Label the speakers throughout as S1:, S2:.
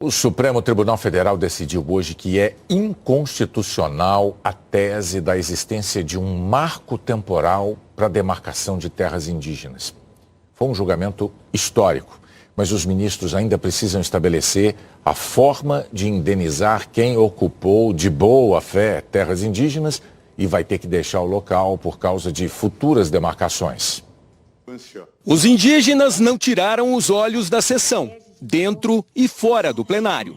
S1: O Supremo Tribunal Federal decidiu hoje que é inconstitucional a tese da existência de um marco temporal para a demarcação de terras indígenas. Foi um julgamento histórico, mas os ministros ainda precisam estabelecer a forma de indenizar quem ocupou de boa fé terras indígenas e vai ter que deixar o local por causa de futuras demarcações.
S2: Os indígenas não tiraram os olhos da sessão, dentro e fora do plenário.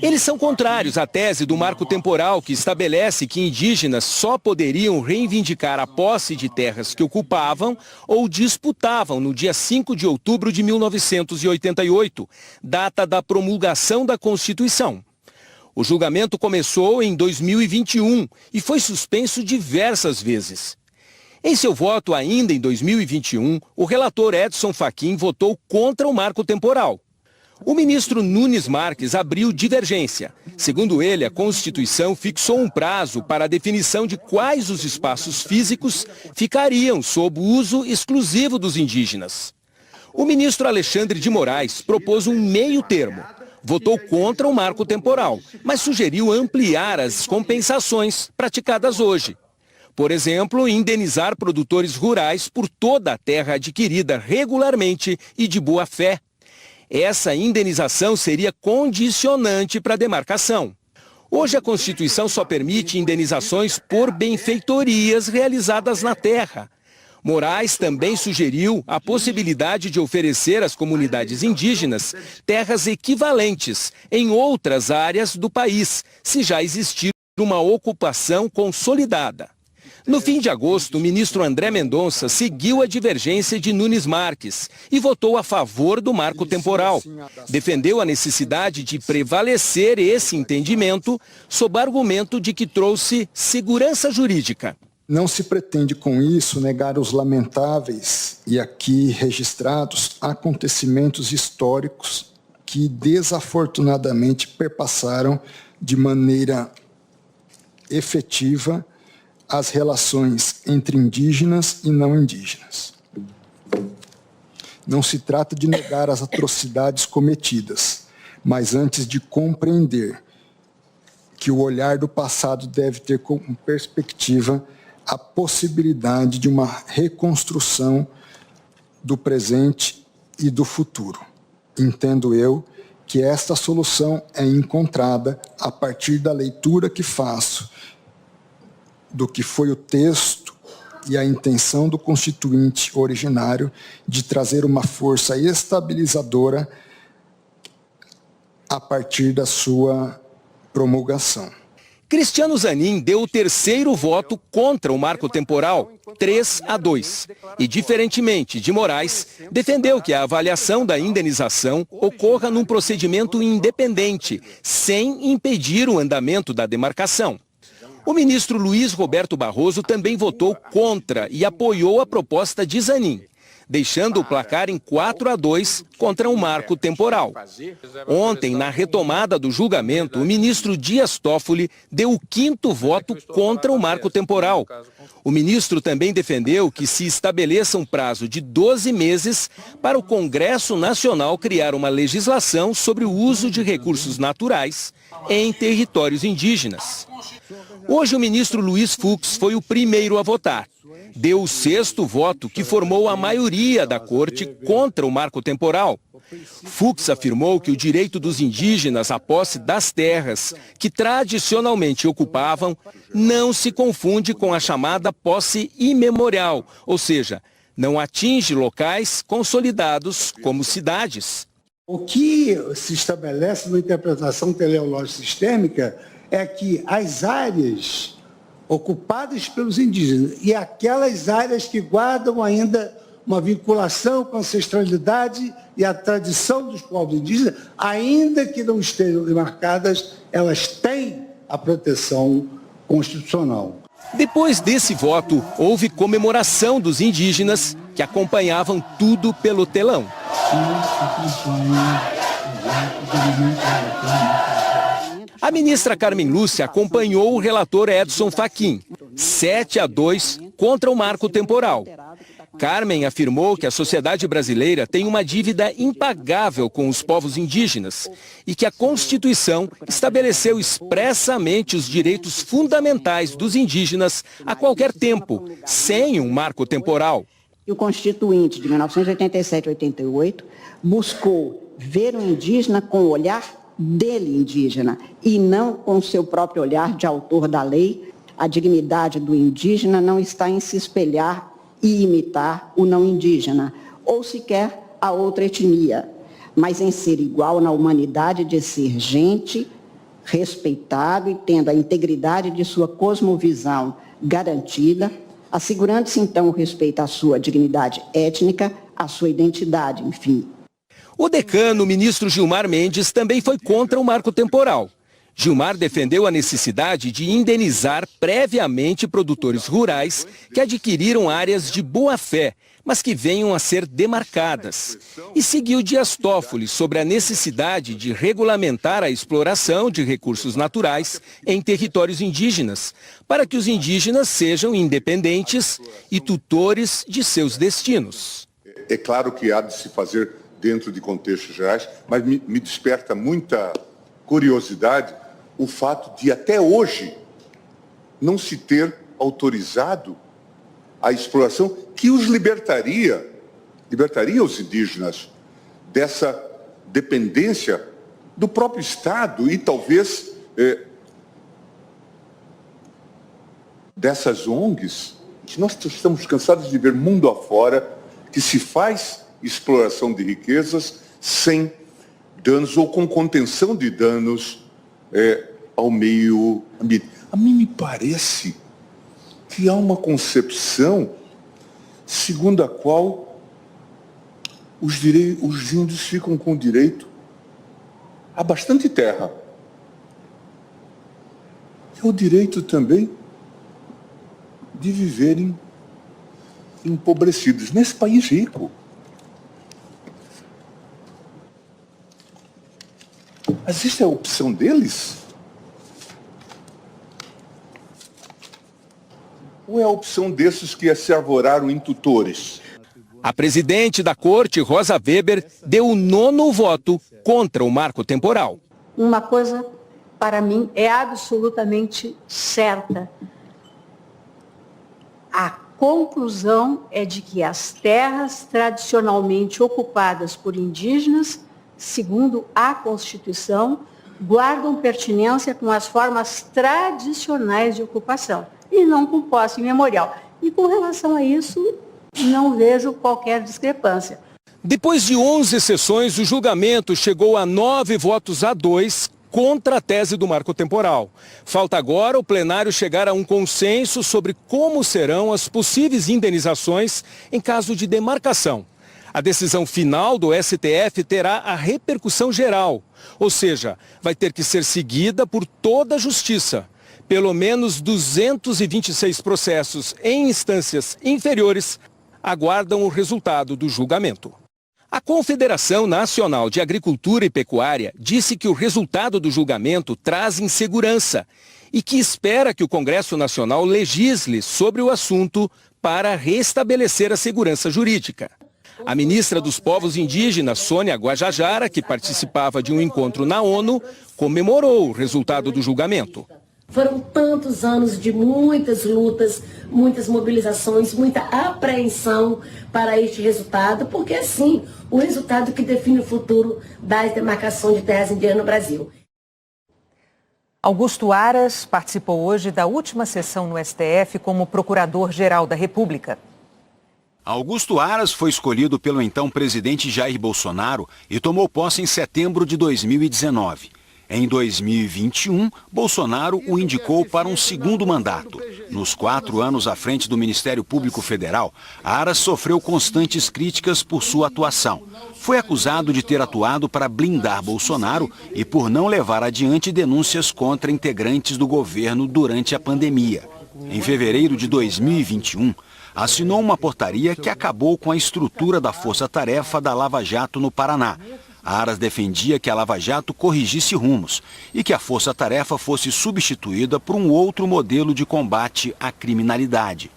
S2: Eles são contrários à tese do marco temporal que estabelece que indígenas só poderiam reivindicar a posse de terras que ocupavam ou disputavam no dia 5 de outubro de 1988, data da promulgação da Constituição. O julgamento começou em 2021 e foi suspenso diversas vezes. Em seu voto ainda em 2021, o relator Edson Fachin votou contra o marco temporal. O ministro Nunes Marques abriu divergência. Segundo ele, a Constituição fixou um prazo para a definição de quais os espaços físicos ficariam sob uso exclusivo dos indígenas. O ministro Alexandre de Moraes propôs um meio termo. Votou contra o marco temporal, mas sugeriu ampliar as compensações praticadas hoje. Por exemplo, indenizar produtores rurais por toda a terra adquirida regularmente e de boa fé. Essa indenização seria condicionante para a demarcação. Hoje a Constituição só permite indenizações por benfeitorias realizadas na terra. Moraes também sugeriu a possibilidade de oferecer às comunidades indígenas terras equivalentes em outras áreas do país, se já existir uma ocupação consolidada. No fim de agosto, o ministro André Mendonça seguiu a divergência de Nunes Marques e votou a favor do marco temporal. Defendeu a necessidade de prevalecer esse entendimento sob argumento de que trouxe segurança jurídica.
S3: Não se pretende com isso negar os lamentáveis e aqui registrados acontecimentos históricos que desafortunadamente perpassaram de maneira efetiva as relações entre indígenas e não indígenas. Não se trata de negar as atrocidades cometidas, mas antes de compreender que o olhar do passado deve ter como perspectiva a possibilidade de uma reconstrução do presente e do futuro. Entendo eu que esta solução é encontrada a partir da leitura que faço do que foi o texto e a intenção do constituinte originário de trazer uma força estabilizadora a partir da sua promulgação.
S2: Cristiano Zanin deu o terceiro voto contra o marco temporal, 3-2. E, diferentemente de Moraes, defendeu que a avaliação da indenização ocorra num procedimento independente, sem impedir o andamento da demarcação. O ministro Luiz Roberto Barroso também votou contra e apoiou a proposta de Zanin, deixando o placar em 4-2 contra o marco temporal. Ontem, na retomada do julgamento, o ministro Dias Toffoli deu o quinto voto contra o marco temporal. O ministro também defendeu que se estabeleça um prazo de 12 meses para o Congresso Nacional criar uma legislação sobre o uso de recursos naturais em territórios indígenas. Hoje, o ministro Luiz Fux foi o primeiro a votar. Deu o sexto voto que formou a maioria da corte contra o marco temporal. Fux afirmou que o direito dos indígenas à posse das terras que tradicionalmente ocupavam não se confunde com a chamada posse imemorial, ou seja, não atinge locais consolidados como cidades.
S4: O que se estabelece na interpretação teleológica sistêmica é que as áreas ocupadas pelos indígenas e aquelas áreas que guardam ainda uma vinculação com a ancestralidade e a tradição dos povos indígenas, ainda que não estejam demarcadas, elas têm a proteção constitucional.
S2: Depois desse voto, houve comemoração dos indígenas que acompanhavam tudo pelo telão. A ministra Carmen Lúcia acompanhou o relator Edson Fachin, 7-2 contra o marco temporal. Carmen afirmou que a sociedade brasileira tem uma dívida impagável com os povos indígenas e que a Constituição estabeleceu expressamente os direitos fundamentais dos indígenas a qualquer tempo, sem um marco temporal.
S5: O Constituinte de 1987-88 buscou ver o indígena com o olhar dele indígena e não com o seu próprio olhar de autor da lei. A dignidade do indígena não está em se espelhar e imitar o não indígena, ou sequer a outra etnia, mas em ser igual na humanidade de ser gente, respeitado e tendo a integridade de sua cosmovisão garantida, assegurando-se então o respeito à sua dignidade étnica, à sua identidade, enfim.
S2: O decano, o ministro Gilmar Mendes, também foi contra o marco temporal. Gilmar defendeu a necessidade de indenizar previamente produtores rurais que adquiriram áreas de boa-fé, mas que venham a ser demarcadas. E seguiu Dias Toffoli sobre a necessidade de regulamentar a exploração de recursos naturais em territórios indígenas, para que os indígenas sejam independentes e tutores de seus destinos.
S6: É claro que há de se fazer dentro de contextos gerais, mas me desperta muita curiosidade o fato de até hoje não se ter autorizado a exploração que os libertaria os indígenas dessa dependência do próprio Estado e talvez dessas ONGs, que nós estamos cansados de ver mundo afora que se faz exploração de riquezas sem danos ou com contenção de danos ao meio ambiente. A mim me parece que há uma concepção segundo a qual os índios ficam com direito a bastante terra. É o direito também de viverem empobrecidos nesse país rico. Mas isso é a opção deles? Ou é a opção desses que se arvoraram em tutores?
S2: A presidente da corte, Rosa Weber, deu o 9º voto contra o marco temporal.
S7: Uma coisa, para mim, é absolutamente certa. A conclusão é de que as terras tradicionalmente ocupadas por indígenas, segundo a Constituição, guardam pertinência com as formas tradicionais de ocupação e não com posse memorial. E com relação a isso, não vejo qualquer discrepância.
S2: Depois de 11 sessões, o julgamento chegou a 9 votos a 2 contra a tese do marco temporal. Falta agora o plenário chegar a um consenso sobre como serão as possíveis indenizações em caso de demarcação. A decisão final do STF terá a repercussão geral, ou seja, vai ter que ser seguida por toda a justiça. Pelo menos 226 processos em instâncias inferiores aguardam o resultado do julgamento. A Confederação Nacional de Agricultura e Pecuária disse que o resultado do julgamento traz insegurança e que espera que o Congresso Nacional legisle sobre o assunto para restabelecer a segurança jurídica. A ministra dos Povos Indígenas, Sônia Guajajara, que participava de um encontro na ONU, comemorou o resultado do julgamento.
S8: Foram tantos anos de muitas lutas, muitas mobilizações, muita apreensão para este resultado, porque é sim o resultado que define o futuro da demarcação de terras indígenas no Brasil.
S9: Augusto Aras participou hoje da última sessão no STF como Procurador-Geral da República.
S10: Augusto Aras foi escolhido pelo então presidente Jair Bolsonaro e tomou posse em setembro de 2019. Em 2021, Bolsonaro o indicou para um segundo mandato. Nos 4 anos à frente do Ministério Público Federal, Aras sofreu constantes críticas por sua atuação. Foi acusado de ter atuado para blindar Bolsonaro e por não levar adiante denúncias contra integrantes do governo durante a pandemia. Em fevereiro de 2021, assinou uma portaria que acabou com a estrutura da Força-Tarefa da Lava Jato no Paraná. Aras defendia que a Lava Jato corrigisse rumos e que a Força-Tarefa fosse substituída por um outro modelo de combate à criminalidade.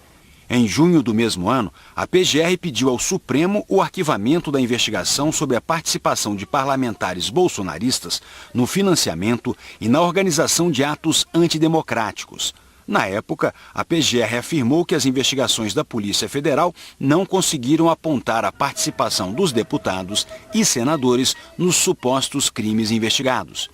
S10: Em junho do mesmo ano, a PGR pediu ao Supremo o arquivamento da investigação sobre a participação de parlamentares bolsonaristas no financiamento e na organização de atos antidemocráticos. Na época, a PGR afirmou que as investigações da Polícia Federal não conseguiram apontar a participação dos deputados e senadores nos supostos crimes investigados.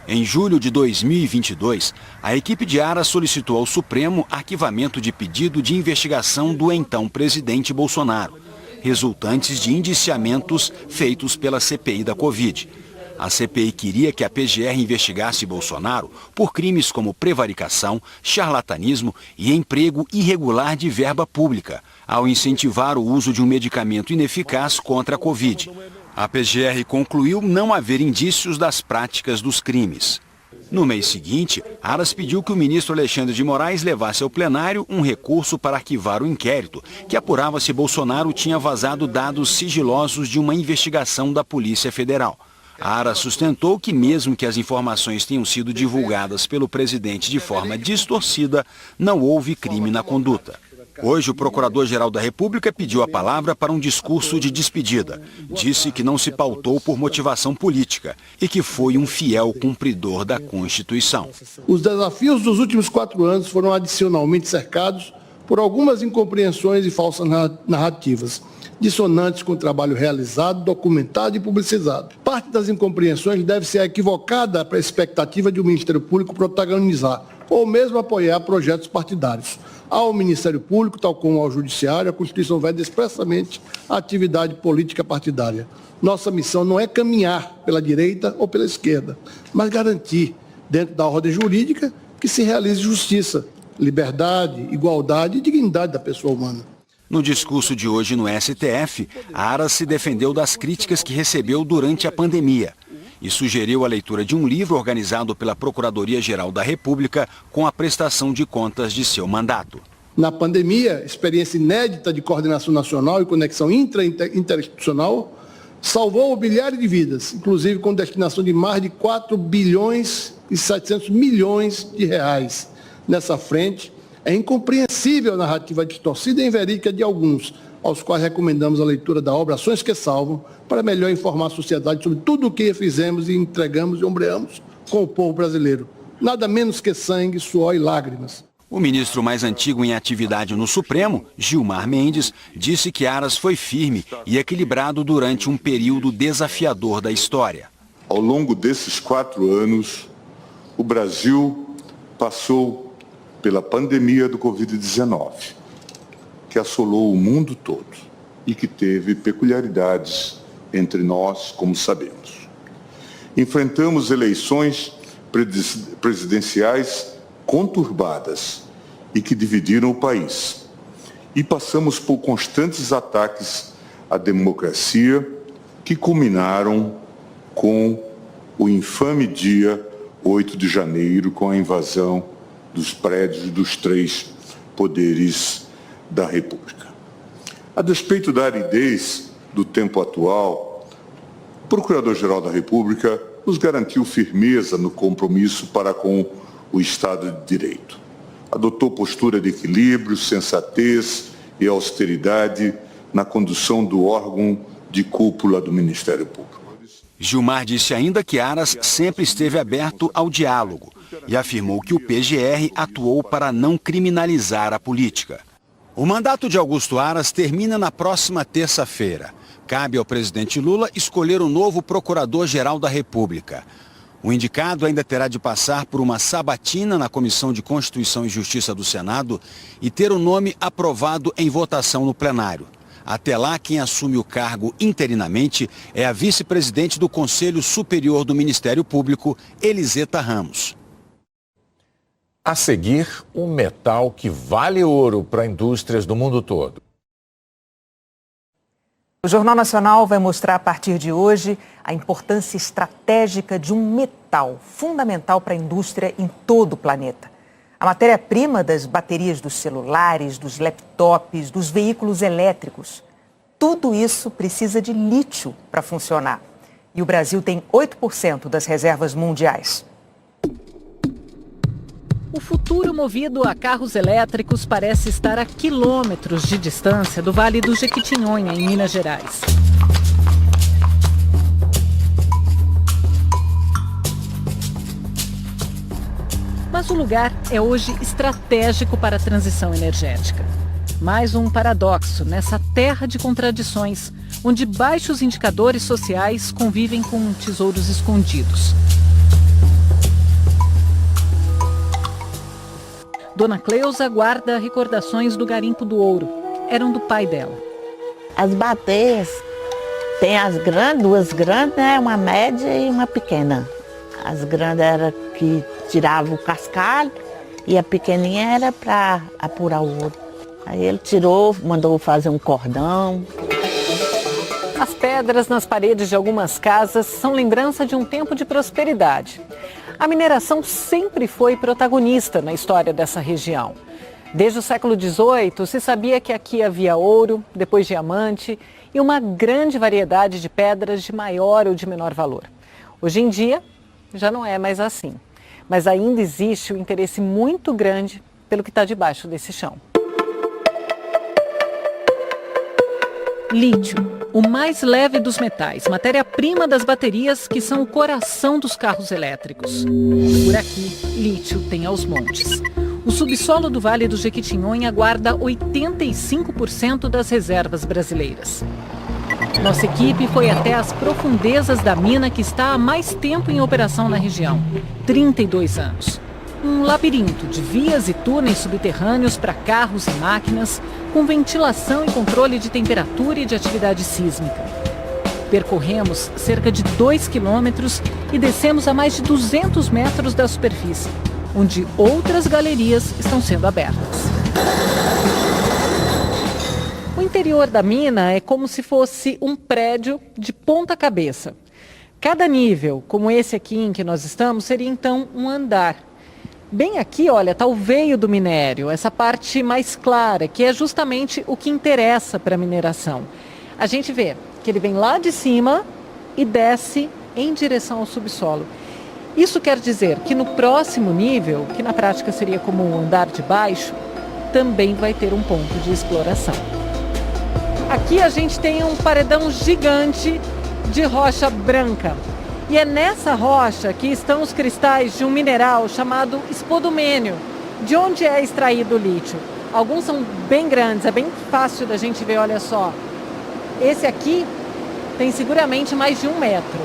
S10: Em julho de 2022, a equipe de Aras solicitou ao Supremo arquivamento de pedido de investigação do então presidente Bolsonaro, resultantes de indiciamentos feitos pela CPI da Covid. A CPI queria que a PGR investigasse Bolsonaro por crimes como prevaricação, charlatanismo e emprego irregular de verba pública, ao incentivar o uso de um medicamento ineficaz contra a Covid. A PGR concluiu não haver indícios das práticas dos crimes. No mês seguinte, Aras pediu que o ministro Alexandre de Moraes levasse ao plenário um recurso para arquivar o inquérito, que apurava se Bolsonaro tinha vazado dados sigilosos de uma investigação da Polícia Federal. Aras sustentou que, mesmo que as informações tenham sido divulgadas pelo presidente de forma distorcida, não houve crime na conduta. Hoje, o Procurador-Geral da República pediu a palavra para um discurso de despedida. Disse que não se pautou por motivação política e que foi um fiel cumpridor da Constituição.
S11: Os desafios dos últimos 4 anos foram adicionalmente cercados por algumas incompreensões e falsas narrativas, dissonantes com o trabalho realizado, documentado e publicizado. Parte das incompreensões deve ser equivocada para a expectativa de o Ministério Público protagonizar ou mesmo apoiar projetos partidários. Ao Ministério Público, tal como ao Judiciário, a Constituição veda expressamente a atividade política partidária. Nossa missão não é caminhar pela direita ou pela esquerda, mas garantir, dentro da ordem jurídica, que se realize justiça, liberdade, igualdade e dignidade da pessoa humana.
S10: No discurso de hoje no STF, Aras se defendeu das críticas que recebeu durante a pandemia e sugeriu a leitura de um livro organizado pela Procuradoria-Geral da República com a prestação de contas de seu mandato.
S11: Na pandemia, experiência inédita de coordenação nacional e conexão interinstitucional salvou milhares de vidas, inclusive com destinação de mais de 4 bilhões e 700 milhões de reais. Nessa frente, é incompreensível a narrativa distorcida e inverídica de alguns, aos quais recomendamos a leitura da obra Ações que Salvam, para melhor informar a sociedade sobre tudo o que fizemos e entregamos e ombreamos com o povo brasileiro. Nada menos que sangue, suor e lágrimas.
S10: O ministro mais antigo em atividade no Supremo, Gilmar Mendes, disse que Aras foi firme e equilibrado durante um período desafiador da história.
S6: Ao longo desses 4 anos, o Brasil passou pela pandemia do Covid-19, que assolou o mundo todo e que teve peculiaridades entre nós, como sabemos. Enfrentamos eleições presidenciais conturbadas e que dividiram o país. E passamos por constantes ataques à democracia que culminaram com o infame dia 8 de janeiro, com a invasão dos prédios dos 3 poderes da República. A despeito da aridez do tempo atual, o Procurador-Geral da República nos garantiu firmeza no compromisso para com o Estado de Direito. Adotou postura de equilíbrio, sensatez e austeridade na condução do órgão de cúpula do Ministério Público.
S10: Gilmar disse ainda que Aras sempre esteve aberto ao diálogo e afirmou que o PGR atuou para não criminalizar a política. O mandato de Augusto Aras termina na próxima terça-feira. Cabe ao presidente Lula escolher o novo Procurador-Geral da República. O indicado ainda terá de passar por uma sabatina na Comissão de Constituição e Justiça do Senado e ter o nome aprovado em votação no plenário. Até lá, quem assume o cargo interinamente é a vice-presidente do Conselho Superior do Ministério Público, Eliseta Ramos.
S1: A seguir, um metal que vale ouro para indústrias do mundo todo.
S9: O Jornal Nacional vai mostrar a partir de hoje a importância estratégica de um metal fundamental para a indústria em todo o planeta. A matéria-prima das baterias dos celulares, dos laptops, dos veículos elétricos. Tudo isso precisa de lítio para funcionar. E o Brasil tem 8% das reservas mundiais.
S12: O futuro movido a carros elétricos parece estar a quilômetros de distância do Vale do Jequitinhonha, em Minas Gerais. Mas o lugar é hoje estratégico para a transição energética. Mais um paradoxo nessa terra de contradições, onde baixos indicadores sociais convivem com tesouros escondidos. Dona Cleusa guarda recordações do garimpo do ouro. Eram do pai dela.
S13: As baterias, tem as grandes, duas grandes, né? Uma média e uma pequena. As grandes era que tirava o cascalho e a pequenininha era para apurar o ouro. Aí ele tirou, mandou fazer um cordão.
S12: As pedras nas paredes de algumas casas são lembrança de um tempo de prosperidade. A mineração sempre foi protagonista na história dessa região. Desde o século XVIII, se sabia que aqui havia ouro, depois diamante e uma grande variedade de pedras de maior ou de menor valor. Hoje em dia, já não é mais assim. Mas ainda existe um interesse muito grande pelo que está debaixo desse chão. Lítio, o mais leve dos metais, matéria-prima das baterias que são o coração dos carros elétricos. Por aqui, lítio tem aos montes. O subsolo do Vale do Jequitinhonha guarda 85% das reservas brasileiras. Nossa equipe foi até as profundezas da mina que está há mais tempo em operação na região, 32 anos. Um labirinto de vias e túneis subterrâneos para carros e máquinas, com ventilação e controle de temperatura e de atividade sísmica. Percorremos cerca de 2 quilômetros e descemos a mais de 200 metros da superfície, onde outras galerias estão sendo abertas. O interior da mina é como se fosse um prédio de ponta cabeça. Cada nível, como esse aqui em que nós estamos, seria então um andar. Bem aqui, olha, está o veio do minério, essa parte mais clara, que é justamente o que interessa para a mineração. A gente vê que ele vem lá de cima e desce em direção ao subsolo. Isso quer dizer que no próximo nível, que na prática seria como o andar de baixo, também vai ter um ponto de exploração. Aqui a gente tem um paredão gigante de rocha branca. E é nessa rocha que estão os cristais de um mineral chamado espodumênio, de onde é extraído o lítio. Alguns são bem grandes, é bem fácil da gente ver, olha só. Esse aqui tem seguramente mais de 1 metro.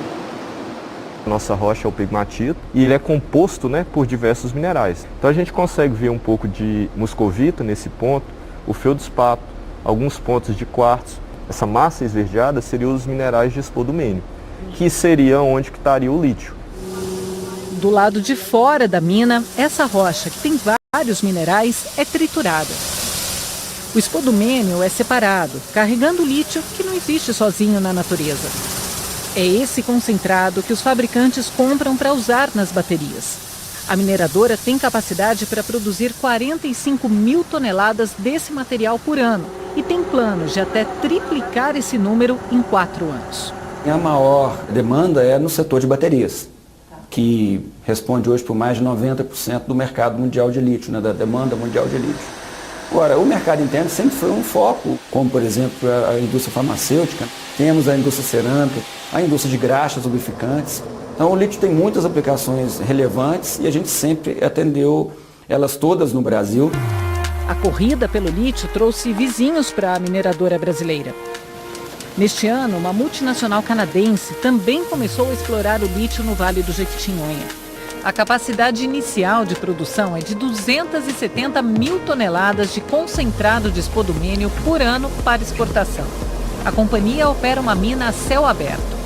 S14: Nossa rocha é o pegmatito e ele é composto, por diversos minerais. Então a gente consegue ver um pouco de muscovita nesse ponto, o feldspato, alguns pontos de quartzo. Essa massa esverdeada seriam os minerais de espodumênio, que seria onde que estaria o lítio.
S12: Do lado de fora da mina, essa rocha, que tem vários minerais, é triturada. O espodumênio é separado, carregando o lítio que não existe sozinho na natureza. É esse concentrado que os fabricantes compram para usar nas baterias. A mineradora tem capacidade para produzir 45 mil toneladas desse material por ano e tem planos de até triplicar esse número em 4 anos.
S15: A maior demanda é no setor de baterias, que responde hoje por mais de 90% do mercado mundial de lítio, da demanda mundial de lítio. Agora, o mercado interno sempre foi um foco, como por exemplo a indústria farmacêutica, temos a indústria cerâmica, a indústria de graxas, lubrificantes. Então o lítio tem muitas aplicações relevantes e a gente sempre atendeu elas todas no Brasil.
S12: A corrida pelo lítio trouxe vizinhos para a mineradora brasileira. Neste ano, uma multinacional canadense também começou a explorar o lítio no Vale do Jequitinhonha. A capacidade inicial de produção é de 270 mil toneladas de concentrado de espodumênio por ano para exportação. A companhia opera uma mina a céu aberto.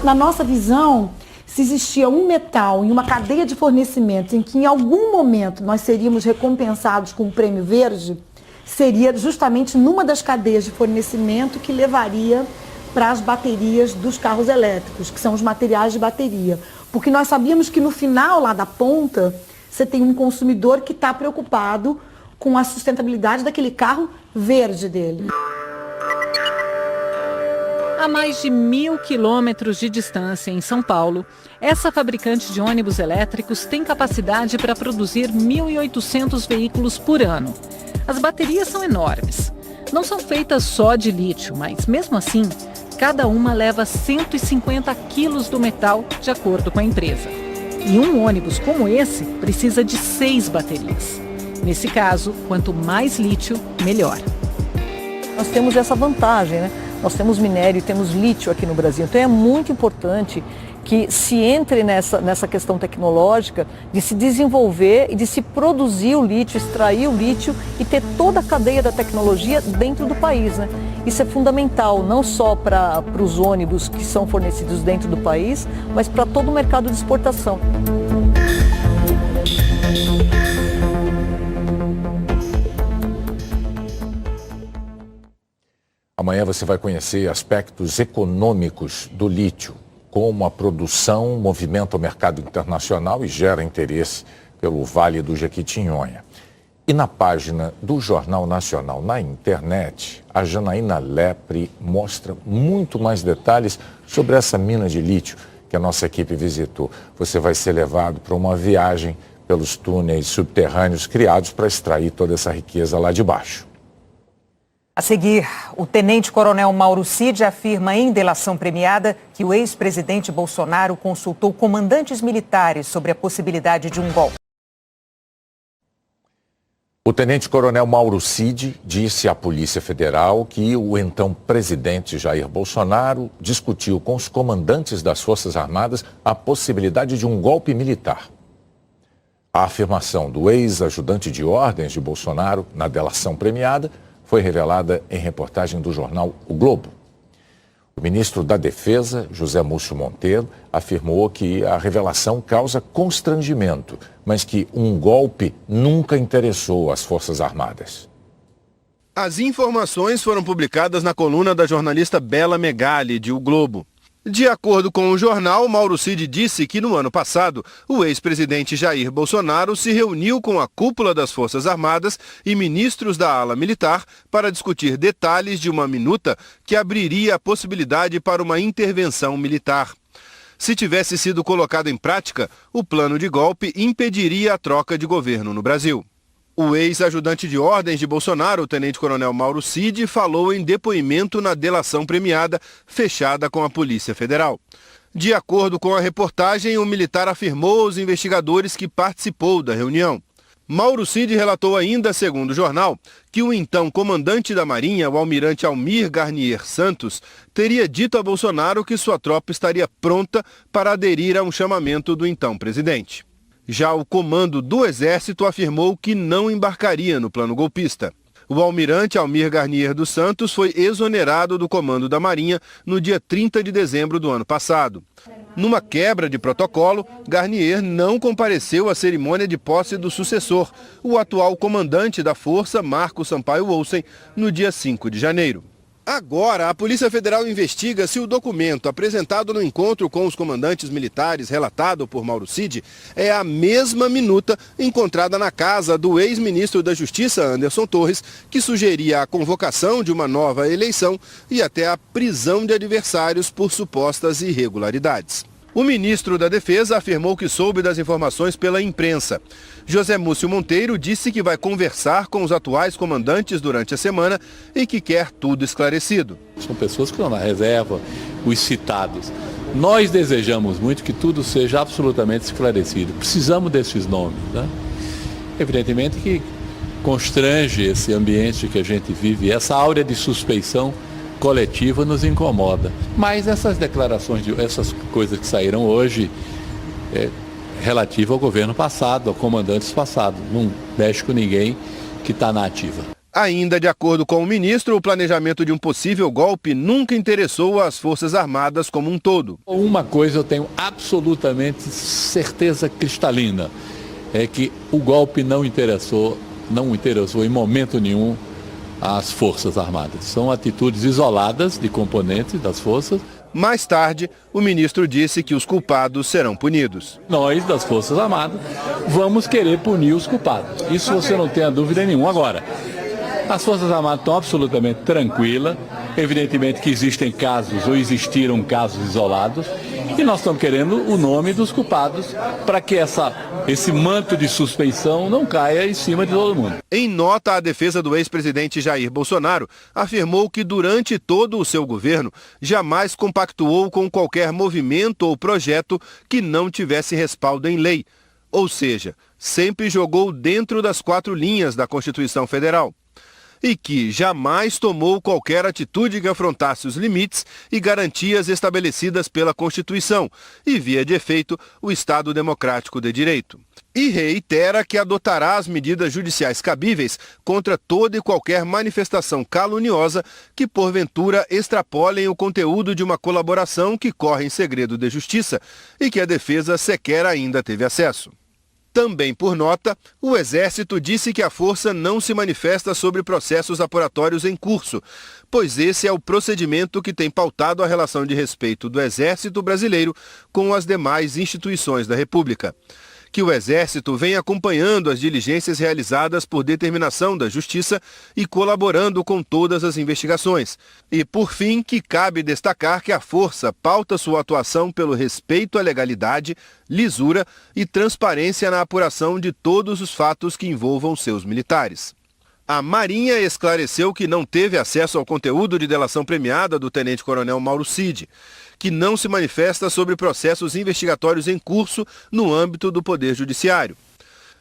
S16: Na nossa visão, se existia um metal em uma cadeia de fornecimento em que em algum momento nós seríamos recompensados com um prêmio verde, seria justamente numa das cadeias de fornecimento que levaria para as baterias dos carros elétricos, que são os materiais de bateria. Porque nós sabíamos que no final, lá da ponta, você tem um consumidor que está preocupado com a sustentabilidade daquele carro verde dele.
S12: A mais de 1.000 quilômetros de distância, em São Paulo, essa fabricante de ônibus elétricos tem capacidade para produzir 1.800 veículos por ano. As baterias são enormes. Não são feitas só de lítio, mas mesmo assim, cada uma leva 150 quilos do metal, de acordo com a empresa. E um ônibus como esse precisa de 6 baterias. Nesse caso, quanto mais lítio, melhor.
S17: Nós temos essa vantagem, né? Nós temos minério e temos lítio aqui no Brasil. Então é muito importante que se entre nessa questão tecnológica de se desenvolver e de se produzir o lítio, extrair o lítio e ter toda a cadeia da tecnologia dentro do país, né? Isso é fundamental, não só para os ônibus que são fornecidos dentro do país, mas para todo o mercado de exportação.
S1: Amanhã você vai conhecer aspectos econômicos do lítio, como a produção movimenta o mercado internacional e gera interesse pelo Vale do Jequitinhonha. E na página do Jornal Nacional na internet, a Janaína Lepre mostra muito mais detalhes sobre essa mina de lítio que a nossa equipe visitou. Você vai ser levado para uma viagem pelos túneis subterrâneos criados para extrair toda essa riqueza lá de baixo.
S9: A seguir, o tenente-coronel Mauro Cid afirma em delação premiada que o ex-presidente Bolsonaro consultou comandantes militares sobre a possibilidade de um golpe.
S1: O tenente-coronel Mauro Cid disse à Polícia Federal que o então presidente Jair Bolsonaro discutiu com os comandantes das Forças Armadas a possibilidade de um golpe militar. A afirmação do ex-ajudante de ordens de Bolsonaro na delação premiada foi revelada em reportagem do jornal O Globo. O ministro da Defesa, José Múcio Monteiro, afirmou que a revelação causa constrangimento, mas que um golpe nunca interessou as Forças Armadas.
S18: As informações foram publicadas na coluna da jornalista Bela Megali, de O Globo. De acordo com o jornal, Mauro Cid disse que no ano passado, o ex-presidente Jair Bolsonaro se reuniu com a cúpula das Forças Armadas e ministros da ala militar para discutir detalhes de uma minuta que abriria a possibilidade para uma intervenção militar. Se tivesse sido colocado em prática, o plano de golpe impediria a troca de governo no Brasil. O ex-ajudante de ordens de Bolsonaro, o tenente-coronel Mauro Cid, falou em depoimento na delação premiada fechada com a Polícia Federal. De acordo com a reportagem, o militar afirmou aos investigadores que participou da reunião. Mauro Cid relatou ainda, segundo o jornal, que o então comandante da Marinha, o almirante Almir Garnier Santos, teria dito a Bolsonaro que sua tropa estaria pronta para aderir a um chamamento do então presidente. Já o comando do Exército afirmou que não embarcaria no plano golpista. O almirante Almir Garnier dos Santos foi exonerado do comando da Marinha no dia 30 de dezembro do ano passado. Numa quebra de protocolo, Garnier não compareceu à cerimônia de posse do sucessor, o atual comandante da Força, Marco Sampaio Olsen, no dia 5 de janeiro. Agora, a Polícia Federal investiga se o documento apresentado no encontro com os comandantes militares relatado por Mauro Cid é a mesma minuta encontrada na casa do ex-ministro da Justiça, Anderson Torres, que sugeria a convocação de uma nova eleição e até a prisão de adversários por supostas irregularidades. O ministro da Defesa afirmou que soube das informações pela imprensa. José Múcio Monteiro disse que vai conversar com os atuais comandantes durante a semana e que quer tudo esclarecido.
S19: São pessoas que estão na reserva, os citados. Nós desejamos muito que tudo seja absolutamente esclarecido. Precisamos desses nomes, né? Evidentemente que constrange esse ambiente que a gente vive, essa áurea de suspeição coletiva nos incomoda. Mas essas declarações, essas coisas que saíram hoje, relativa ao governo passado, a comandantes passados, não mexe com ninguém que está na ativa.
S18: Ainda de acordo com o ministro, o planejamento de um possível golpe nunca interessou as Forças Armadas como um todo.
S19: Uma coisa eu tenho absolutamente certeza cristalina, é que o golpe não interessou em momento nenhum as Forças Armadas. São atitudes isoladas de componentes das forças.
S18: Mais tarde, o ministro disse que os culpados serão punidos.
S19: Nós, das Forças Armadas, vamos querer punir os culpados. Isso você não tem a dúvida nenhuma. Agora, as Forças Armadas estão absolutamente tranquilas, Evidentemente que existem casos ou existiram casos isolados e nós estamos querendo o nome dos culpados para que esse manto de suspeição não caia em cima de todo mundo.
S18: Em nota, a defesa do ex-presidente Jair Bolsonaro afirmou que durante todo o seu governo jamais compactuou com qualquer movimento ou projeto que não tivesse respaldo em lei. Ou seja, sempre jogou dentro das 4 linhas da Constituição Federal. E que jamais tomou qualquer atitude que afrontasse os limites e garantias estabelecidas pela Constituição e, via de efeito, o Estado Democrático de Direito. E reitera que adotará as medidas judiciais cabíveis contra toda e qualquer manifestação caluniosa que, porventura, extrapolem o conteúdo de uma colaboração que corre em segredo de justiça e que a defesa sequer ainda teve acesso. Também por nota, o Exército disse que a força não se manifesta sobre processos apuratórios em curso, pois esse é o procedimento que tem pautado a relação de respeito do Exército brasileiro com as demais instituições da República. Que o Exército vem acompanhando as diligências realizadas por determinação da Justiça e colaborando com todas as investigações. E, por fim, que cabe destacar que a Força pauta sua atuação pelo respeito à legalidade, lisura e transparência na apuração de todos os fatos que envolvam seus militares. A Marinha esclareceu que não teve acesso ao conteúdo de delação premiada do tenente-coronel Mauro Cid, que não se manifesta sobre processos investigatórios em curso no âmbito do Poder Judiciário.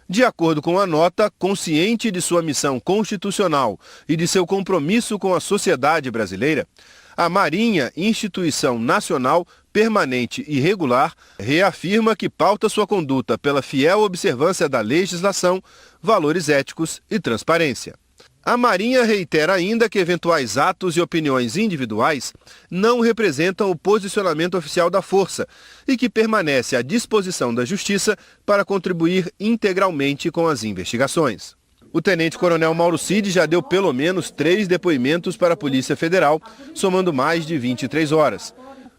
S18: De acordo com a nota, consciente de sua missão constitucional e de seu compromisso com a sociedade brasileira, a Marinha, instituição nacional, permanente e regular, reafirma que pauta sua conduta pela fiel observância da legislação, valores éticos e transparência. A Marinha reitera ainda que eventuais atos e opiniões individuais não representam o posicionamento oficial da Força e que permanece à disposição da Justiça para contribuir integralmente com as investigações. O tenente-coronel Mauro Cid já deu pelo menos 3 depoimentos para a Polícia Federal, somando mais de 23 horas.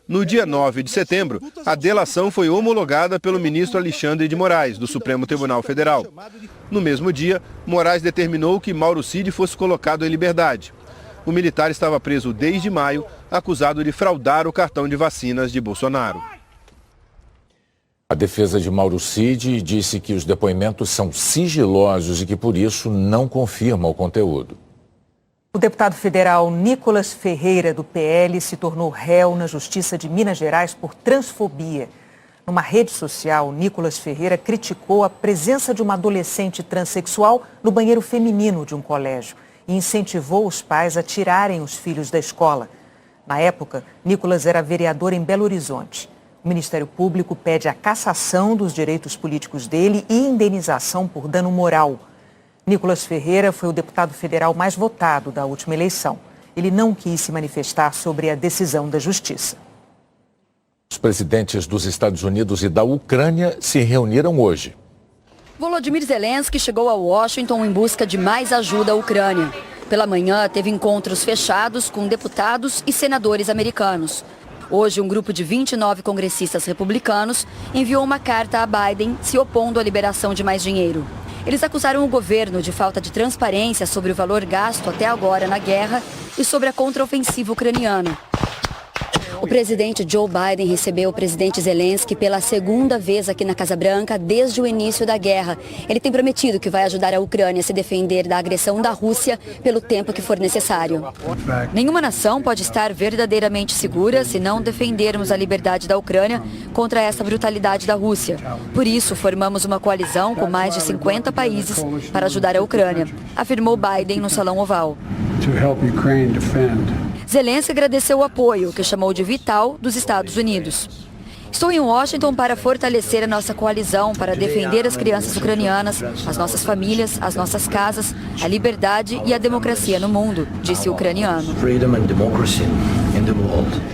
S18: No dia 9 de setembro, a delação foi homologada pelo ministro Alexandre de Moraes, do Supremo Tribunal Federal. No mesmo dia, Moraes determinou que Mauro Cid fosse colocado em liberdade. O militar estava preso desde maio, acusado de fraudar o cartão de vacinas de Bolsonaro.
S1: A defesa de Mauro Cid disse que os depoimentos são sigilosos e que, por isso, não confirma o conteúdo.
S9: O deputado federal Nicolas Ferreira, do PL, se tornou réu na Justiça de Minas Gerais por transfobia. Numa rede social, Nicolas Ferreira criticou a presença de uma adolescente transexual no banheiro feminino de um colégio e incentivou os pais a tirarem os filhos da escola. Na época, Nicolas era vereador em Belo Horizonte. O Ministério Público pede a cassação dos direitos políticos dele e indenização por dano moral. Nicolas Ferreira foi o deputado federal mais votado da última eleição. Ele não quis se manifestar sobre a decisão da Justiça.
S1: Os presidentes dos Estados Unidos e da Ucrânia se reuniram hoje.
S20: Volodymyr Zelensky chegou a Washington em busca de mais ajuda à Ucrânia. Pela manhã, teve encontros fechados com deputados e senadores americanos. Hoje, um grupo de 29 congressistas republicanos enviou uma carta a Biden se opondo à liberação de mais dinheiro. Eles acusaram o governo de falta de transparência sobre o valor gasto até agora na guerra e sobre a contraofensiva ucraniana. O presidente Joe Biden recebeu o presidente Zelensky pela segunda vez aqui na Casa Branca desde o início da guerra. Ele tem prometido que vai ajudar a Ucrânia a se defender da agressão da Rússia pelo tempo que for necessário. Nenhuma nação pode estar verdadeiramente segura se não defendermos a liberdade da Ucrânia contra essa brutalidade da Rússia. Por isso, formamos uma coalizão com mais de 50 países para ajudar a Ucrânia, afirmou Biden no Salão Oval. Zelensky agradeceu o apoio, que chamou de vital, dos Estados Unidos. Estou em Washington para fortalecer a nossa coalizão, para defender as crianças ucranianas, as nossas famílias, as nossas casas, a liberdade e a democracia no mundo, disse o ucraniano.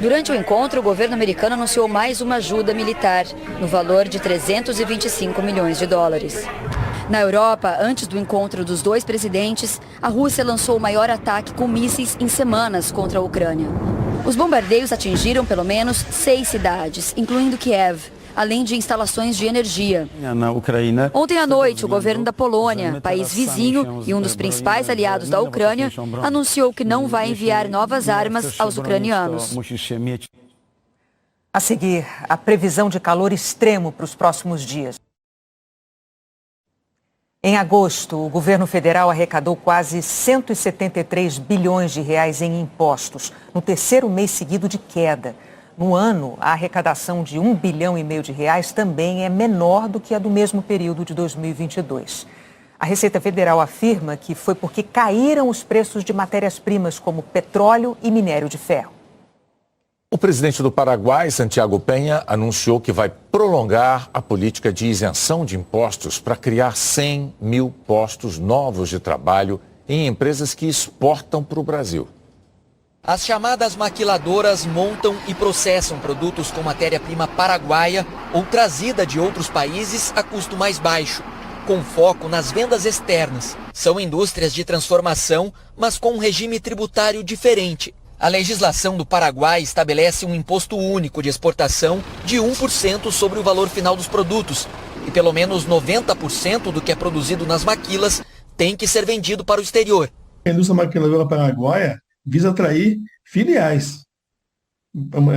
S20: Durante o encontro, o governo americano anunciou mais uma ajuda militar, no valor de 325 milhões de dólares. Na Europa, antes do encontro dos dois presidentes, a Rússia lançou o maior ataque com mísseis em semanas contra a Ucrânia. Os bombardeios atingiram pelo menos 6 cidades, incluindo Kiev. além de instalações de energia.
S21: Na Ucrânia.
S20: Ontem à noite, o governo da Polônia, país vizinho e um dos principais aliados da Ucrânia, anunciou que não vai enviar novas armas aos ucranianos.
S9: A seguir, a previsão de calor extremo para os próximos dias. Em agosto, o governo federal arrecadou quase 173 bilhões de reais em impostos, no terceiro mês seguido de queda. No ano, a arrecadação de 1,5 bilhão de reais também é menor do que a do mesmo período de 2022. A Receita Federal afirma que foi porque caíram os preços de matérias-primas como petróleo e minério de ferro.
S1: O presidente do Paraguai, Santiago Peña, anunciou que vai prolongar a política de isenção de impostos para criar 100 mil postos novos de trabalho em empresas que exportam para o Brasil.
S22: As chamadas maquiladoras montam e processam produtos com matéria-prima paraguaia ou trazida de outros países a custo mais baixo, com foco nas vendas externas. São indústrias de transformação, mas com um regime tributário diferente. A legislação do Paraguai estabelece um imposto único de exportação de 1% sobre o valor final dos produtos e pelo menos 90% do que é produzido nas maquilas tem que ser vendido para o exterior.
S11: A indústria maquiladora paraguaia visa atrair filiais,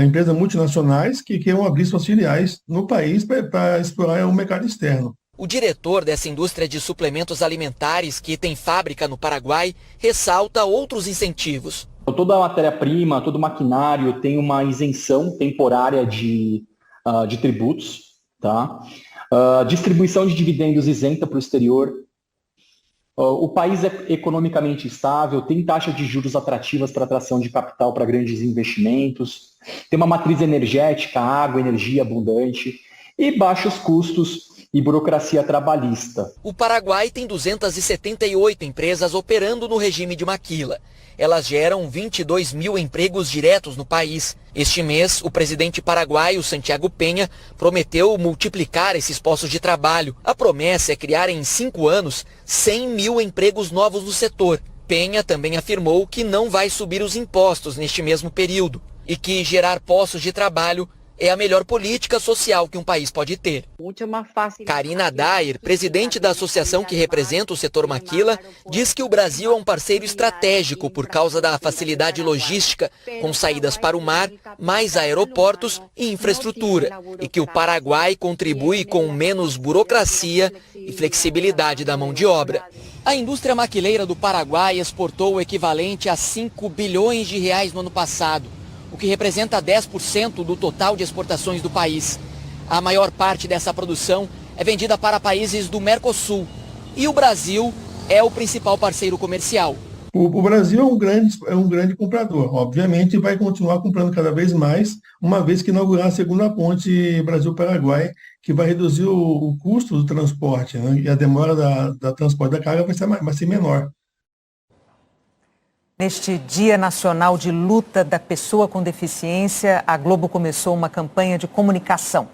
S11: empresas multinacionais que queiram abrir suas filiais no país para explorar o mercado externo.
S22: O diretor dessa indústria de suplementos alimentares, que tem fábrica no Paraguai, ressalta outros incentivos.
S23: Toda a matéria-prima, todo o maquinário tem uma isenção temporária de tributos, tá? Distribuição de dividendos isenta para o exterior. O país é economicamente estável, tem taxas de juros atrativas para atração de capital para grandes investimentos, tem uma matriz energética, água, energia abundante e baixos custos e burocracia trabalhista.
S22: O Paraguai tem 278 empresas operando no regime de maquila. Elas geram 22 mil empregos diretos no país. Este mês, o presidente paraguaio, Santiago Peña, prometeu multiplicar esses postos de trabalho. A promessa é criar em 5 anos 100 mil empregos novos no setor. Peña também afirmou que não vai subir os impostos neste mesmo período e que gerar postos de trabalho é a melhor política social que um país pode ter. Karina Dair, presidente da associação que representa o setor maquila, diz que o Brasil é um parceiro estratégico por causa da facilidade logística, com saídas para o mar, mais aeroportos e infraestrutura, e que o Paraguai contribui com menos burocracia e flexibilidade da mão de obra. A indústria maquileira do Paraguai exportou o equivalente a 5 bilhões de reais no ano passado, o que representa 10% do total de exportações do país. A maior parte dessa produção é vendida para países do Mercosul e o Brasil é o principal parceiro comercial.
S11: O Brasil é um grande comprador. Obviamente vai continuar comprando cada vez mais, uma vez que inaugurar a segunda ponte Brasil-Paraguai, que vai reduzir o custo do transporte, né? E a demora da transporte da carga vai ser menor.
S9: Neste Dia Nacional de Luta da Pessoa com Deficiência, a Globo começou uma campanha de comunicação.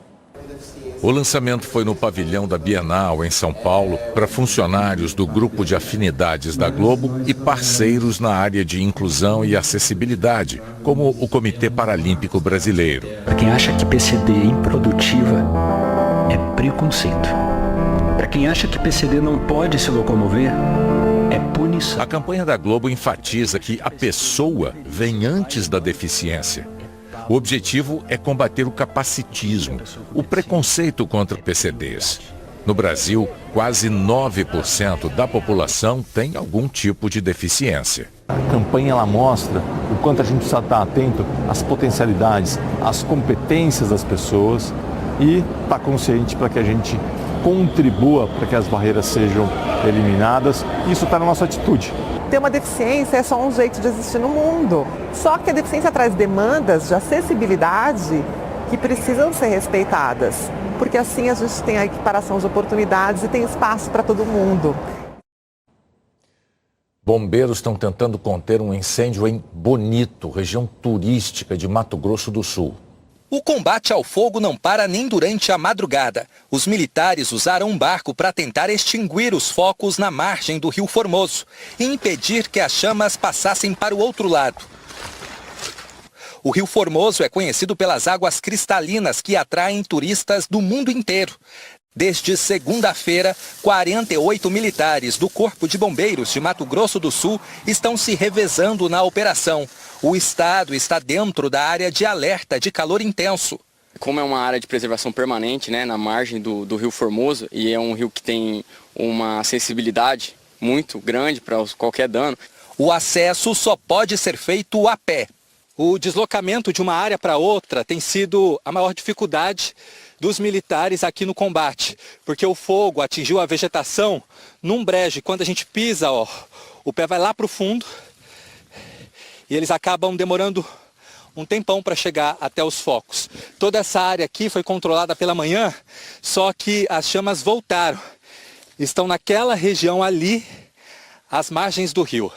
S1: O lançamento foi no pavilhão da Bienal, em São Paulo, para funcionários do grupo de afinidades da Globo e parceiros na área de inclusão e acessibilidade, como o Comitê Paralímpico Brasileiro.
S24: Para quem acha que PCD é improdutiva, é preconceito. Para quem acha que PCD não pode se locomover, é punição.
S1: A campanha da Globo enfatiza que a pessoa vem antes da deficiência. O objetivo é combater o capacitismo, o preconceito contra PCDs. No Brasil, quase 9% da população tem algum tipo de deficiência.
S14: A campanha ela mostra o quanto a gente precisa estar atento às potencialidades, às competências das pessoas e estar consciente para que a gente contribua para que as barreiras sejam eliminadas. Isso está na nossa atitude.
S25: Ter uma deficiência é só um jeito de existir no mundo. Só que a deficiência traz demandas de acessibilidade que precisam ser respeitadas, porque assim a gente tem a equiparação de oportunidades e tem espaço para todo mundo.
S1: Bombeiros estão tentando conter um incêndio em Bonito, região turística de Mato Grosso do Sul.
S22: O combate ao fogo não para nem durante a madrugada. Os militares usaram um barco para tentar extinguir os focos na margem do Rio Formoso e impedir que as chamas passassem para o outro lado.
S3: O Rio Formoso é conhecido pelas águas cristalinas que atraem turistas do mundo inteiro. Desde segunda-feira, 48 militares do Corpo de Bombeiros de Mato Grosso do Sul estão se revezando na operação. O estado está dentro da área de alerta de calor intenso.
S4: Como é uma área de preservação permanente, né, na margem do Rio Formoso, e é um rio que tem uma sensibilidade muito grande para qualquer dano.
S3: O acesso só pode ser feito a pé. O deslocamento de uma área para outra tem sido a maior dificuldade dos militares aqui no combate, porque o fogo atingiu a vegetação num brejo. Quando a gente pisa, o pé vai lá para o fundo e eles acabam demorando um tempão para chegar até os focos. Toda essa área aqui foi controlada pela manhã, só que as chamas voltaram. Estão naquela região ali, às margens do rio.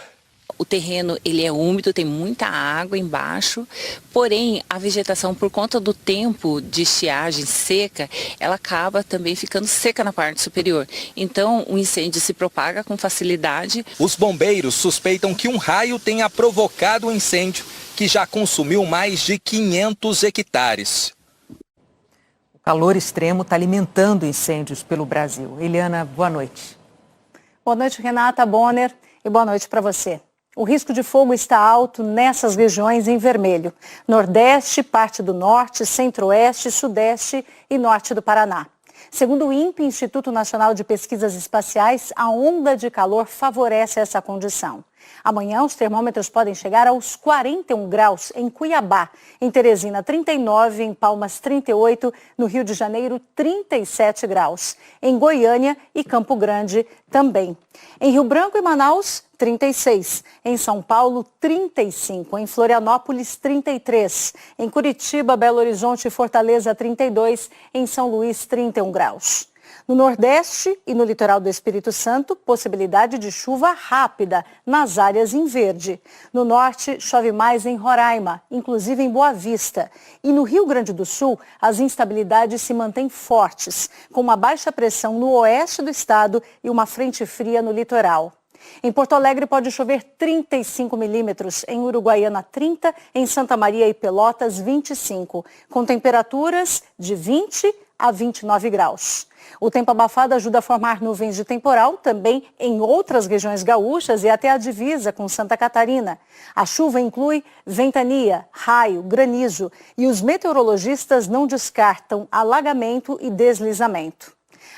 S5: O terreno ele é úmido, tem muita água embaixo, porém a vegetação, por conta do tempo de estiagem seca, ela acaba também ficando seca na parte superior. Então o incêndio se propaga com facilidade.
S3: Os bombeiros suspeitam que um raio tenha provocado o incêndio, que já consumiu mais de 500 hectares.
S9: O calor extremo está alimentando incêndios pelo Brasil. Eliana, boa noite.
S7: Boa noite, Renata, Bonner, e boa noite para você. O risco de fogo está alto nessas regiões em vermelho. Nordeste, parte do Norte, Centro-Oeste, Sudeste e Norte do Paraná. Segundo o INPE, Instituto Nacional de Pesquisas Espaciais, a onda de calor favorece essa condição. Amanhã, os termômetros podem chegar aos 41 graus em Cuiabá, em Teresina 39, em Palmas 38, no Rio de Janeiro 37 graus, em Goiânia e Campo Grande também. Em Rio Branco e Manaus, 36, em São Paulo 35, em Florianópolis 33, em Curitiba, Belo Horizonte e Fortaleza 32, em São Luís 31 graus. No Nordeste e no litoral do Espírito Santo, possibilidade de chuva rápida nas áreas em verde. No Norte, chove mais em Roraima, inclusive em Boa Vista. E no Rio Grande do Sul, as instabilidades se mantêm fortes, com uma baixa pressão no oeste do estado e uma frente fria no litoral. Em Porto Alegre pode chover 35 milímetros, em Uruguaiana 30, em Santa Maria e Pelotas 25, com temperaturas de 20 a 29 graus. O tempo abafado ajuda a formar nuvens de temporal também em outras regiões gaúchas e até a divisa com Santa Catarina. A chuva inclui ventania, raio, granizo e os meteorologistas não descartam alagamento e deslizamento.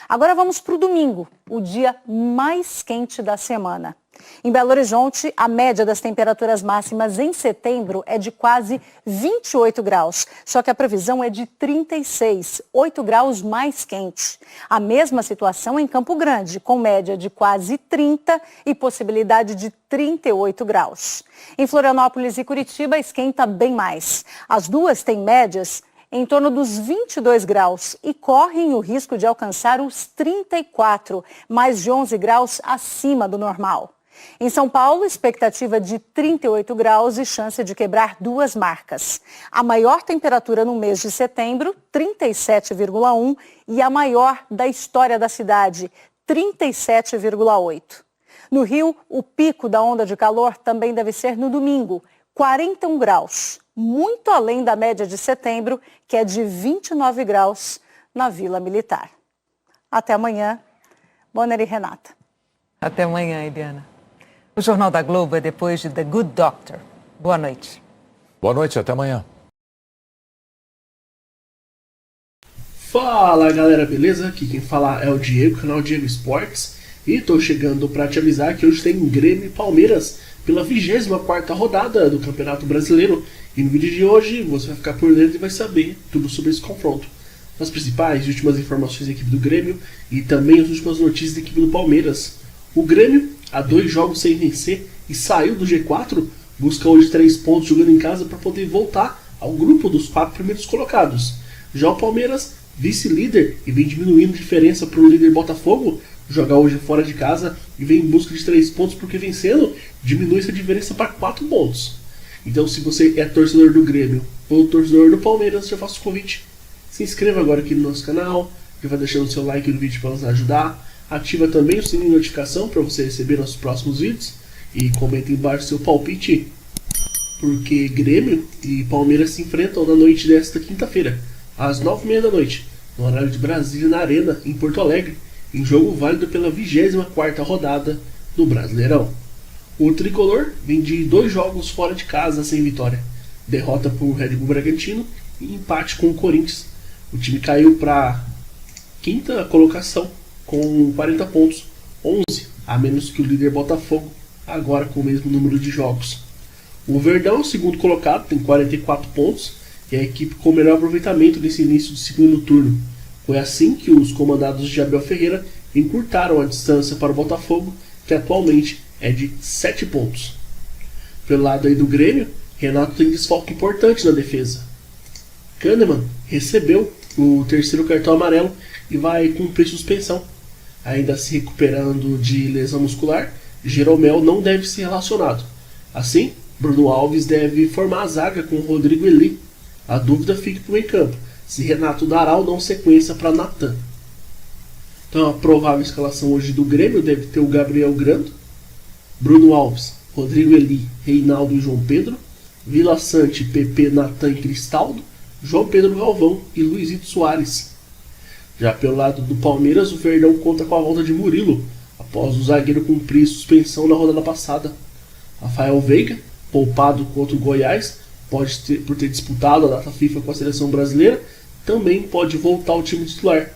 S7: Agora vamos para o domingo, o dia mais quente da semana. Em Belo Horizonte, a média das temperaturas máximas em setembro é de quase 28 graus, só que a previsão é de 36, 8 graus mais quente. A mesma situação em Campo Grande, com média de quase 30 e possibilidade de 38 graus. Em Florianópolis e Curitiba, esquenta bem mais. As duas têm médias em torno dos 22 graus e correm o risco de alcançar os 34, mais de 11 graus acima do normal. Em São Paulo, expectativa de 38 graus e chance de quebrar duas marcas. A maior temperatura no mês de setembro, 37,1, e a maior da história da cidade, 37,8. No Rio, o pico da onda de calor também deve ser no domingo, 41 graus, muito além da média de setembro, que é de 29 graus na Vila Militar. Até amanhã. Bonner e Renata.
S9: Até amanhã, Eliana. O Jornal da Globo é depois de The Good Doctor. Boa noite.
S1: Boa noite, até amanhã.
S21: Fala galera, beleza? Aqui quem fala é o Diego, canal Diego Esportes. E tô chegando para te avisar que hoje tem Grêmio e Palmeiras pela 24ª rodada do Campeonato Brasileiro. E no vídeo de hoje você vai ficar por dentro e vai saber tudo sobre esse confronto. As principais e últimas informações da equipe do Grêmio e também as últimas notícias da equipe do Palmeiras. O Grêmio, há 2 jogos sem vencer e saiu do G4, busca hoje 3 pontos jogando em casa para poder voltar ao grupo dos 4 primeiros colocados. Já o Palmeiras, vice-líder e vem diminuindo diferença para o líder Botafogo, jogar hoje fora de casa e vem em busca de 3 pontos porque vencendo diminui essa diferença para 4 pontos. Então se você é torcedor do Grêmio ou torcedor do Palmeiras, já faço o convite. Se inscreva agora aqui no nosso canal, já vai deixando o seu like no vídeo para nos ajudar. Ativa também o sininho de notificação para você receber nossos próximos vídeos. E comenta embaixo seu palpite. porque Grêmio e Palmeiras se enfrentam na noite desta quinta-feira, às 9h30 da noite, no horário de Brasília, na Arena, em Porto Alegre, em jogo válido pela 24ª rodada do Brasileirão. O tricolor vem de 2 jogos fora de casa sem vitória, derrota para o Red Bull Bragantino e empate com o Corinthians. O time caiu para a 5ª colocação com 40 pontos, 11 a menos que o líder Botafogo, agora com o mesmo número de jogos. O Verdão, segundo colocado, tem 44 pontos e é a equipe com o melhor aproveitamento nesse início do segundo turno. Foi assim que os comandados de Abel Ferreira encurtaram a distância para o Botafogo, que atualmente é de 7 pontos. Pelo lado aí do Grêmio, Renato tem desfalque importante na defesa. Kahneman recebeu o 3º cartão amarelo e vai cumprir suspensão. Ainda se recuperando de lesão muscular, Jeromel não deve ser relacionado. Assim, Bruno Alves deve formar a zaga com Rodrigo Eli. A dúvida fica para o meio campo, se Renato dará ou não sequência para Natan. Então a provável escalação hoje do Grêmio deve ter o Gabriel Grando, Bruno Alves, Rodrigo Eli, Reinaldo e João Pedro, Vila Sante, PP, Natan e Cristaldo, João Pedro Galvão e Luizito Soares. Já pelo lado do Palmeiras, o Verdão conta com a volta de Murilo, após o zagueiro cumprir suspensão na rodada passada. Rafael Veiga, poupado contra o Goiás, por ter disputado a data FIFA com a seleção brasileira, também pode voltar ao time titular.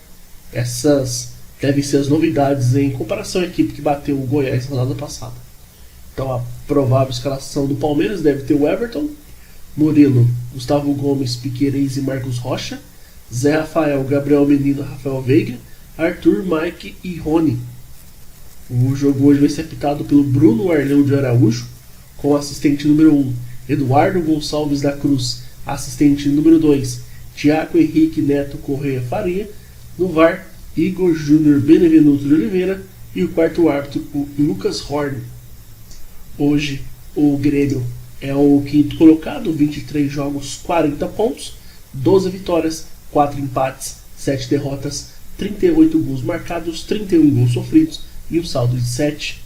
S21: Essas devem ser as novidades em comparação à equipe que bateu o Goiás na rodada passada. Então a provável escalação do Palmeiras deve ter o Everton, Murilo, Gustavo Gomes, Piquerez e Marcos Rocha, Zé Rafael, Gabriel Menino, Rafael Veiga, Arthur, Mike e Rony. O jogo hoje vai ser apitado pelo Bruno Arleu de Araújo, com assistente número 1, Eduardo Gonçalves da Cruz, assistente número 2, Tiago Henrique Neto Correia Faria, no VAR, Igor Júnior Benevenuto de Oliveira e o quarto árbitro, o Lucas Horn. Hoje o Grêmio é o 5º colocado, 23 jogos, 40 pontos, 12 vitórias, 4 empates, 7 derrotas, 38 gols marcados, 31 gols sofridos e um saldo de 7.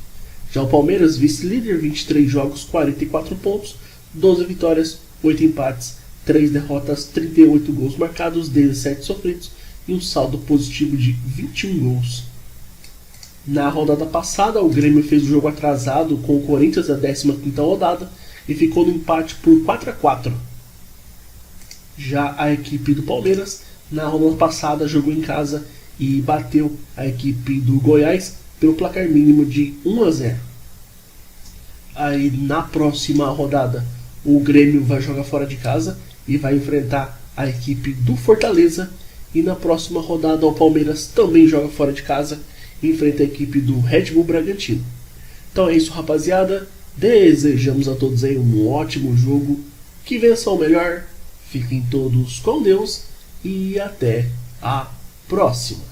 S21: Já o Palmeiras, vice-líder, 23 jogos, 44 pontos, 12 vitórias, 8 empates, 3 derrotas, 38 gols marcados, 17 sofridos e um saldo positivo de 21 gols. Na rodada passada, o Grêmio fez o jogo atrasado com o Corinthians na 15ª rodada e ficou no empate por 4-4. Já a equipe do Palmeiras, na rodada passada, jogou em casa e bateu a equipe do Goiás pelo placar mínimo de 1-0. Aí na próxima rodada, o Grêmio vai jogar fora de casa e vai enfrentar a equipe do Fortaleza. E na próxima rodada, o Palmeiras também joga fora de casa e enfrenta a equipe do Red Bull Bragantino. Então é isso, rapaziada. Desejamos a todos aí um ótimo jogo. Que vençam o melhor. Fiquem todos com Deus e até a próxima.